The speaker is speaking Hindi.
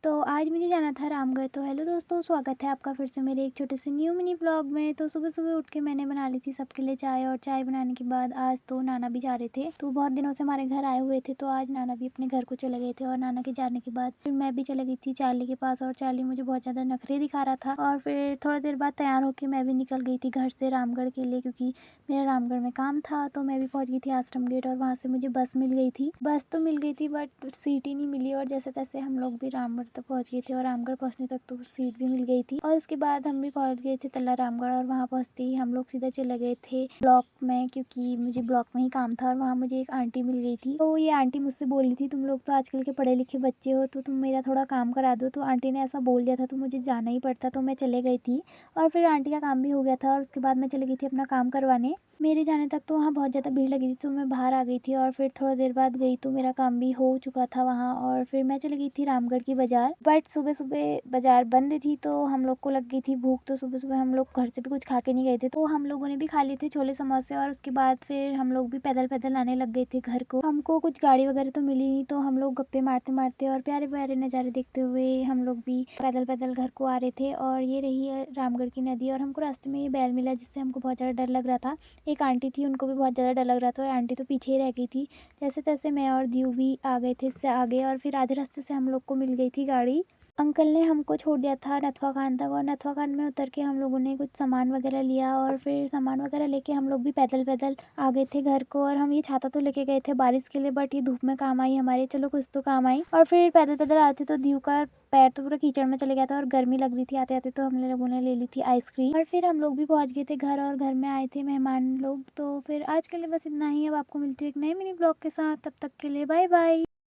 तो आज मुझे जाना था रामगढ़। तो हेलो दोस्तों, स्वागत है आपका फिर से मेरे एक छोटे से न्यू मिनी ब्लॉग में। तो सुबह सुबह उठ के मैंने बना ली थी सबके लिए चाय, और चाय बनाने के बाद आज तो नाना भी जा रहे थे। तो बहुत दिनों से हमारे घर आए हुए थे, तो आज नाना भी अपने घर को चले गए थे। और नाना के जाने के बाद फिर मैं भी चली गई थी चार्ली के पास, और चार्ली मुझे बहुत ज़्यादा नखरे दिखा रहा था। और फिर थोड़ी देर बाद तैयार होकर मैं भी निकल गई थी घर से रामगढ़ के लिए, क्योंकि मेरा रामगढ़ में काम था। तो मैं भी पहुंच गई थी आश्रम गेट, और वहाँ से मुझे बस मिल गई थी। बस तो मिल गई थी बट सीट ही नहीं मिली, और जैसे तैसे हम लोग भी रामगढ़ तक पहुंच गए थे। और रामगढ़ पहुंचने तक तो सीट भी मिल गई थी, और उसके बाद हम भी पहुंच गए थे तल्ला रामगढ़। और वहाँ पहुंचते ही हम लोग सीधा चले गए थे ब्लॉक में, क्योंकि मुझे ब्लॉक में ही काम था। और वहाँ मुझे एक आंटी मिल गई थी। तो ये आंटी मुझसे बोल रही थी, तुम लोग तो आजकल के पढ़े लिखे बच्चे हो, तो तुम मेरा थोड़ा काम करा दो। तो आंटी ने ऐसा बोल दिया था, तो मुझे जाना ही पड़ता, तो मैं चले गई थी। और फिर आंटी का काम भी हो गया था, और उसके बाद मैं चली गई थी अपना काम करवाने। मेरे जाने तक तो वहाँ बहुत ज़्यादा भीड़ लगी थी, तो मैं बाहर आ गई थी। और फिर थोड़ा देर बाद गई तो मेरा काम भी हो चुका था वहाँ। और फिर मैं चली गई थी रामगढ़ की बाज़ार। बट सुबह सुबह बाज़ार बंद थी, तो हम लोग को लग गई थी भूख। तो सुबह सुबह हम लोग घर से भी कुछ खा के नहीं गए थे, तो हम लोगों ने भी खा लिए थे छोले समोसे। और उसके बाद फिर हम लोग भी पैदल पैदल आने लग गए थे घर को। हमको कुछ गाड़ी वगैरह तो मिली नहीं, तो हम लोग गप्पे मारते मारते और प्यारे प्यारे नज़ारे देखते हुए हम लोग भी पैदल पैदल घर को आ रहे थे। और ये रही है रामगढ़ की नदी। और हमको रास्ते में ये बैल मिला, जिससे हमको बहुत ज़्यादा डर लग रहा था। एक आंटी थी, उनको भी बहुत ज़्यादा डर लग रहा था, और आंटी तो पीछे ही रह गई थी। जैसे तैसे मैं और दीव भी आ गए थे इससे आगे, और फिर आधे रास्ते से हम लोग को मिल गई थी गाड़ी। अंकल ने हमको छोड़ दिया था नथवा खान तक, और नथवा खान में उतर के हम लोगों ने कुछ सामान वगैरह लिया। और फिर सामान वगैरह लेके हम लोग भी पैदल पैदल आ गए थे घर को। और हम ये छाता तो लेके गए थे बारिश के लिए, बट ये धूप में काम आई हमारे, चलो कुछ तो काम आई। और फिर पैदल पैदल आते तो दीव का पैर तो पूरा कीचड़ में चले गया था, और गर्मी लग रही थी आते आते। तो हम लोगों ने ले ली थी आइसक्रीम, और फिर हम लोग भी पहुंच गए थे घर। और घर में आए थे मेहमान लोग। तो फिर आज के लिए बस इतना ही। अब आपको मिलती है एक नए मिनी ब्लॉग के साथ, तब तक के लिए बाय बाय।